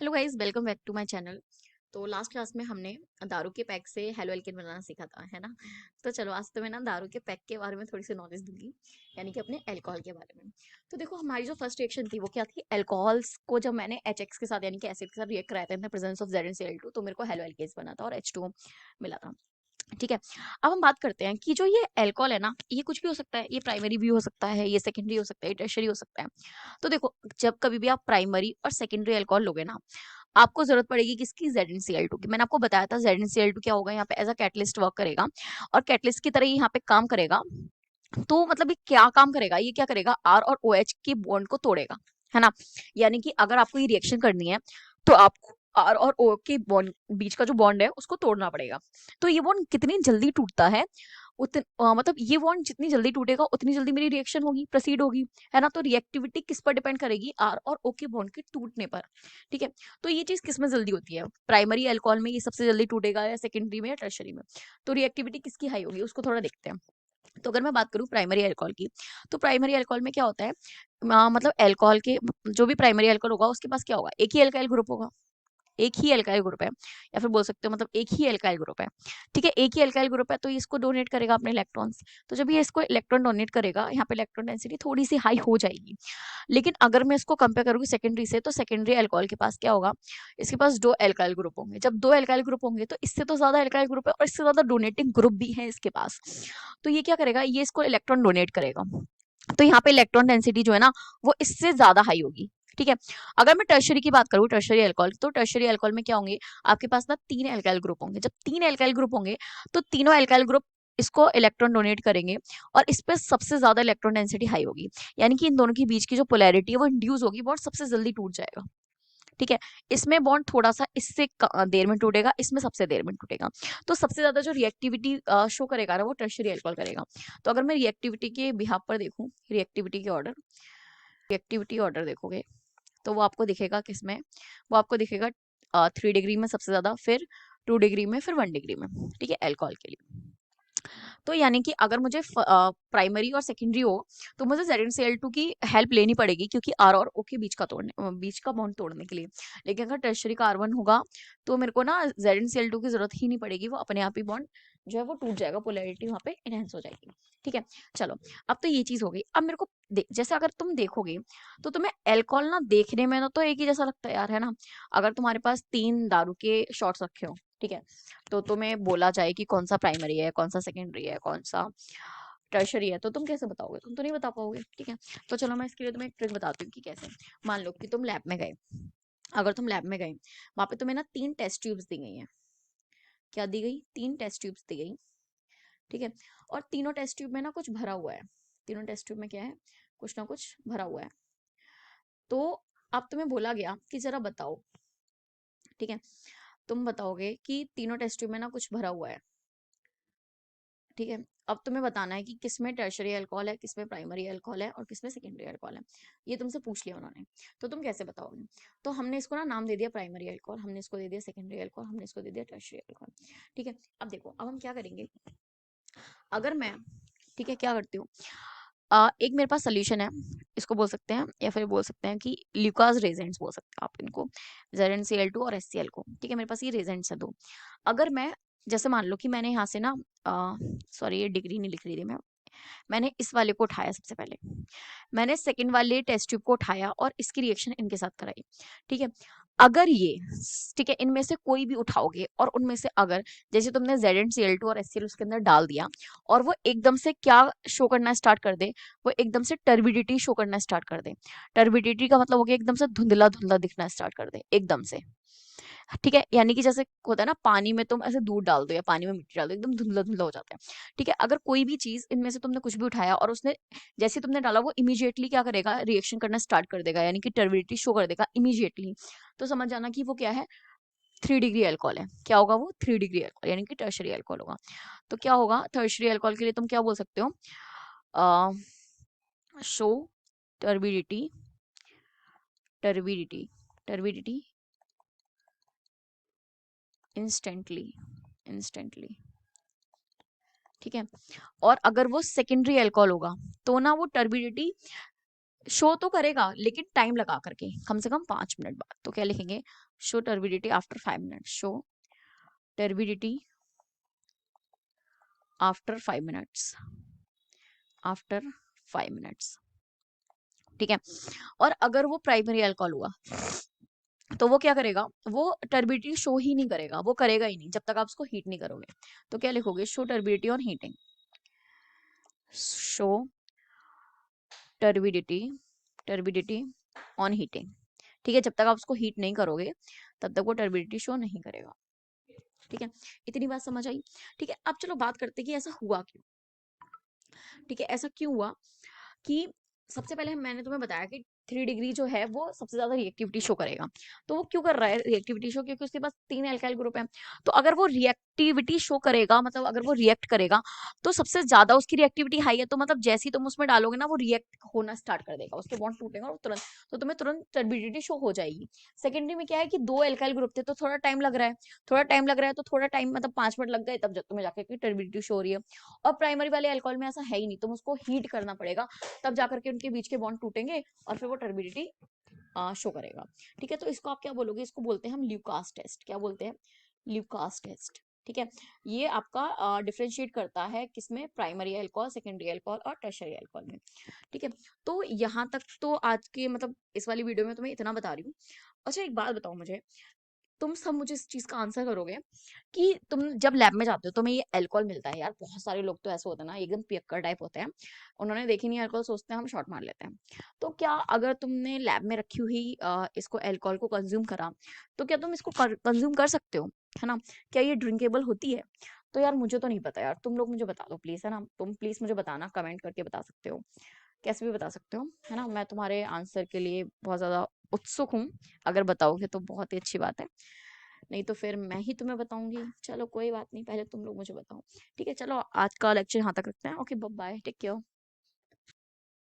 Hello guys, welcome back to my channel. तो last class में हमने दारू के पैक से हेलो एल्केन बनाना सीखा था, है ना। तो चलो आज तो मैं ना दारू के पैक के बारे में थोड़ी सी नॉलेज दूंगी, यानी कि अपने अल्कोहल के बारे में। तो देखो, हमारी जो फर्स्ट रिएक्शन थी वो क्या थी, अल्कोहल्स को जब मैंने HX के साथ यानी कि एसिड के साथ रिएक्ट कराया था in the presence of ZnCl2, तो मेरे को हेलो एल्केन्स बना था और H2O मिला था। ठीक है। अब हम बात करते हैं कि जो ये अल्कोहल है ना, ये कुछ भी हो सकता है, ये प्राइमरी भी हो सकता है, ये सेकेंडरी हो सकता है, ये टर्शियरी हो सकता है। तो देखो, जब कभी भी आप प्राइमरी और सेकेंडरी अल्कोहल लोगे ना, आपको जरूरत पड़ेगी किसकी, ZnCl2 की। मैंने आपको बताया था ZnCl2 क्या होगा, यहाँ पे एज अ कैटलिस्ट वर्क करेगा और कैटलिस्ट की तरह ही यहाँ पे काम करेगा। तो मतलब ये क्या काम करेगा, ये क्या करेगा, R और OH की बॉन्ड को तोड़ेगा, है ना। यानी कि अगर आपको ये रिएक्शन करनी है तो आपको R और O के बॉन्ड बीच का जो बॉन्ड है उसको तोड़ना पड़ेगा। तो ये बॉन्ड कितनी जल्दी टूटता है, मतलब ये बॉन्ड जितनी जल्दी टूटेगा उतनी जल्दी मेरी रिएक्शन होगी, प्रोसीड होगी, है ना। तो रिएक्टिविटी किस पर डिपेंड करेगी, R और O के बॉन्ड के टूटने पर। ठीक है। तो ये चीज किस में जल्दी होती है, प्राइमरी अल्कोहल में ये सबसे जल्दी टूटेगा या सेकेंडरी में या टर्शरी में। तो रिएक्टिविटी किसकी हाई होगी उसको थोड़ा देखते हैं। तो अगर मैं बात करूं प्राइमरी अल्कोहल की, तो प्राइमरी अल्कोहल में क्या होता है, मतलब अल्कोहल के जो भी प्राइमरी अल्कोहल होगा उसके पास क्या होगा, एक ही अल्काइल ग्रुप होगा, एक ही अल्काइल ग्रुप है, या फिर बोल सकते हो मतलब एक ही अल्काइल ग्रुप है। ठीक है, एक ही अल्काइल ग्रुप है तो ये इसको डोनेट करेगा अपने इलेक्ट्रॉन्स। तो जब ये इसको इलेक्ट्रॉन डोनेट करेगा, यहाँ पे इलेक्ट्रॉन डेंसिटी थोड़ी सी हाई हो जाएगी। लेकिन अगर मैं इसको कंपेयर करूंगी सेकेंडरी से, तो सेकेंडरी अल्कोहल के पास क्या होगा, इसके पास दो अल्काइल ग्रुप होंगे। जब दो अल्काइल ग्रुप होंगे तो इससे तो ज्यादा अल्काइल ग्रुप है और इससे ज्यादा डोनेटिंग ग्रुप भी है इसके पास। तो ये क्या करेगा, ये इसको इलेक्ट्रॉन डोनेट करेगा। तो यहाँ पे इलेक्ट्रॉन डेंसिटी जो है ना, वो इससे ज्यादा हाई होगी। ठीक है। अगर मैं टर्शरी की बात करूँ, टर्शरी अल्कोहल, तो टर्शरी अल्कोहल में क्या होंगे, आपके पास ना तीन एल्काइल ग्रुप होंगे। जब तीन एल्काइल ग्रुप होंगे तो तीनों एल्काइल ग्रुप इसको इलेक्ट्रॉन डोनेट करेंगे और इस पे सबसे ज्यादा इलेक्ट्रॉन डेंसिटी हाई होगी। यानी कि इन दोनों के बीच की जो पोलैरिटी है वो इंड्यूस होगी, बॉन्ड सबसे जल्दी टूट जाएगा। ठीक है। इसमें बॉन्ड थोड़ा सा इससे देर में टूटेगा, इसमें सबसे देर में टूटेगा। तो सबसे ज्यादा जो रिएक्टिविटी शो करेगा ना, वो टर्शरी अल्कोहल करेगा। तो अगर मैं रिएक्टिविटी के बिहाफ पर देखूं, रिएक्टिविटी ऑर्डर देखोगे तो वो आपको दिखेगा किसमें, वो आपको दिखेगा 3 डिग्री में सबसे ज्यादा, फिर 2 डिग्री में, फिर 1 डिग्री में। ठीक है, अल्कोहल के लिए। तो यानी कि अगर मुझे प्राइमरी और सेकेंडरी हो तो मुझे ZnCl2 की हेल्प लेनी पड़ेगी, क्योंकि R और O के बीच का बॉन्ड तोड़ने के लिए। लेकिन अगर टर्शरी का R1 होगा तो मेरे को ना ZnCl2 की जरूरत ही नहीं पड़ेगी, वो अपने आप ही बॉन्ड जो है वो टूट जाएगा, पोलैरिटी वहां पे एनहेंस हो जाएगी। ठीक है। चलो, अब तो ये चीज हो गई। अब मेरे को जैसे अगर तुम देखोगे तो तुम्हें अल्कोहल ना देखने में ना तो एक ही जैसा लगता है यार, है ना। अगर तुम्हारे पास 3 दारू के शॉट्स रखे हो, ठीक है, तो तुम्हें बोला जाए कि कौन सा प्राइमरी है, कौन सा सेकेंडरी है, कौन सा टर्शरी है, तो तुम कैसे बताओगे, तुम तो नहीं बता पाओगे। ठीक है। तो चलो मैं इसके लिए तुम्हें एक ट्रिक बताती हूँ कि कैसे। मान लो कि तुम लैब में गए, अगर तुम लैब में गए, वहां पे तुम्हें ना 3 टेस्ट ट्यूब्स दी गई हैं। क्या दी गई, 3 टेस्ट ट्यूब्स दी गई। ठीक है। और तीनों टेस्ट ट्यूब में ना कुछ भरा हुआ है, तीनों टेस्ट ट्यूब में क्या है, कुछ ना कुछ भरा हुआ है। तो अब तुम्हें बोला गया कि जरा बताओ। ठीक है, तुम बताओगे कि तीनों टेस्ट ट्यूब में ना कुछ भरा हुआ है। ठीक है। अब तुम्हें बताना है कि किसमें टर्शरी अल्कोहल है, किसमें प्राइमरी अल्कोहल है और किसमें सेकेंडरी अल्कोहल है। ये तुमसे पूछ लिया उन्होंने, तो तुम कैसे बताओगे। तो हमने इसको ना नाम दे दिया प्राइमरी अल्कोहल, हमने इसको दे दिया सेकेंडरी अल्कोहल, हमने इसको दे दिया टर्शरी अल्कोहल। ठीक है। अब देखो, अब हम क्या करेंगे। अगर मैं, ठीक है, क्या करती हूँ, एक मेरे पास सोल्यूशन है, इसको बोल सकते हैं या फिर बोल सकते हैं कि ल्यूकास रेजेंट्स बोल सकते हैं आप इनको, ZnCl2 और HCl को। ठीक है, मेरे पास ये रेजेंट्स है दो। अगर मैं, जैसे मान लो कि मैंने यहाँ से ना, सॉरी ये डिग्री नहीं लिख रही थी मैं, मैंने इस वाले को उठाया सबसे पहले, मैंने सेकंड वाले टेस्ट ट्यूब को उठाया और इसकी रिएक्शन इनके साथ कराई। ठीक है। अगर ये, ठीक है, इनमें से कोई भी उठाओगे और उनमें से अगर, जैसे तुमने ZnCl2 और HCl उसके अंदर डाल दिया और वो एकदम से क्या शो करना स्टार्ट कर दे, वो एकदम से टर्बिडिटी शो करना स्टार्ट कर दे। टर्बिडिटी का मतलब हो गया एकदम से धुंधला धुंधला दिखना स्टार्ट कर दे एकदम से। ठीक है, यानी कि जैसे होता है ना, पानी में तुम ऐसे दूध डाल दो या पानी में मिट्टी डाल दो, एकदम धुंधला धुंधला हो जाता है। ठीक है। अगर कोई भी चीज इनमें से तुमने कुछ भी उठाया और उसने, जैसे तुमने डाला, वो इमीडिएटली क्या करेगा, रिएक्शन करना स्टार्ट कर देगा, यानी कि टर्बिडिटी शो कर देगा इमीडिएटली। तो समझ जाना कि वो क्या है, 3 डिग्री अल्कोहल है। क्या होगा वो, 3 डिग्री अल्कोहल, यानी कि टर्शरी अल्कोहल होगा। तो क्या होगा, टर्शरी अल्कोहल के लिए तुम क्या बोल सकते हो, show turbidity, turbidity, turbidity instantly, instantly. ठीक है। और अगर वो सेकेंडरी अल्कोहल होगा तो ना वो टर्बिडिटी शो तो करेगा लेकिन टाइम लगा करके, कम से कम 5 मिनट बाद। तो क्या लिखेंगे, show turbidity after 5 minute, show turbidity after 5 minutes, after 5 minutes, ठीक है। और अगर वो प्राइमरी अल्कोहल हुआ तो वो क्या करेगा, वो टर्बिडिटी शो ही नहीं करेगा, वो करेगा ही नहीं जब तक आप उसको हीट नहीं करोगे। तो क्या लिखोगे, show turbidity on heating, show turbidity, turbidity on heating, ठीक है। जब तक आप उसको हीट नहीं करोगे तब तक वो टर्बिडिटी शो नहीं करेगा, ठीक है। इतनी बात समझ आई, ठीक है। अब चलो बात करते हैं कि ऐसा हुआ क्यों, ठीक है। ऐसा क्यों हुआ कि सबसे पहले मैंने तुम्हें बताया कि 3 डिग्री जो है वो सबसे ज्यादा रिएक्टिविटी शो करेगा। तो वो क्यों कर रहा है रिएक्टिविटी शो, क्योंकि उसके पास 3 अल्काइल ग्रुप है। तो अगर वो रिएक्टिविटी शो करेगा, मतलब अगर वो रिएक्ट करेगा, तो सबसे ज्यादा उसकी रिएक्टिविटी हाई है, तो मतलब जैसे ही तुम उसमें डालोगे ना वो रिएक्ट होना स्टार्ट कर देगा, उसके बॉन्ड टूटेगा और तुरंत, तो तुम्हें तुरंत टर्बिडिटी शो हो जाएगी। सेकेंडरी में क्या है कि 2 अल्काइल ग्रुप थे, तो थोड़ा टाइम लग रहा है, थोड़ा टाइम लग रहा है, तो थोड़ा टाइम मतलब 5 मिनट लग गए, तब जब तुम्हें जाके टर्बिडिटी शो हो रही है। और प्राइमरी वाले अल्कोहल में ऐसा है ही नहीं, तुम उसको हीट करना पड़ेगा, तब जाकर के उनके बीच के बॉन्ड टूटेंगे और फिर वो टर्बिडिटी शो करेगा, ठीक है। तो इसको आप क्या बोलोगे, इसको बोलते हैं हम ल्यूकास टेस्ट। क्या बोलते हैं, ल्यूकास टेस्ट, ठीक है। ये आपका डिफरेंशिएट करता है किसमें, प्राइमरी अल्कोहल, सेकेंडरी अल्कोहल और टर्शियरी अल्कोहल में, ठीक है। तो यहाँ तक तो आज के मतलब इस वाली वीडियो में तुम्हें इतना बता रही हूँ। अच्छा एक बात बताओ मुझे, तुम सब मुझे इस चीज का आंसर करोगे कि तुम जब लैब में जाते हो तुम्हें ये अल्कोहल मिलता है, यार बहुत सारे लोग तो ऐसे होते हैं ना, एकदम पियक्कर टाइप होते हैं, उन्होंने देखी नहीं अल्कोहल, सोचते हैं हम शॉट मार लेते हैं। तो क्या अगर तुमने लैब में रखी हुई इसको अल्कोहल को कंज्यूम करा, तो क्या तुम इसको कंज्यूम कर सकते हो, है ना, क्या ये ड्रिंकेबल होती है? तो यार मुझे तो नहीं पता यार, तुम लोग मुझे बता दो प्लीज, है ना, तुम प्लीज मुझे बताना, कमेंट करके बता सकते हो, कैसे भी बता सकते हो, है ना। मैं तुम्हारे आंसर के लिए बहुत ज्यादा उत्सुक हूँ, अगर बताओगे तो बहुत ही अच्छी बात है, नहीं तो फिर मैं ही तुम्हें बताऊंगी। चलो कोई बात नहीं, पहले तुम लोग मुझे बताओ, ठीक है। चलो आज का लेक्चर यहाँ तक रखते हैं, ओके बाय, टेक केयर।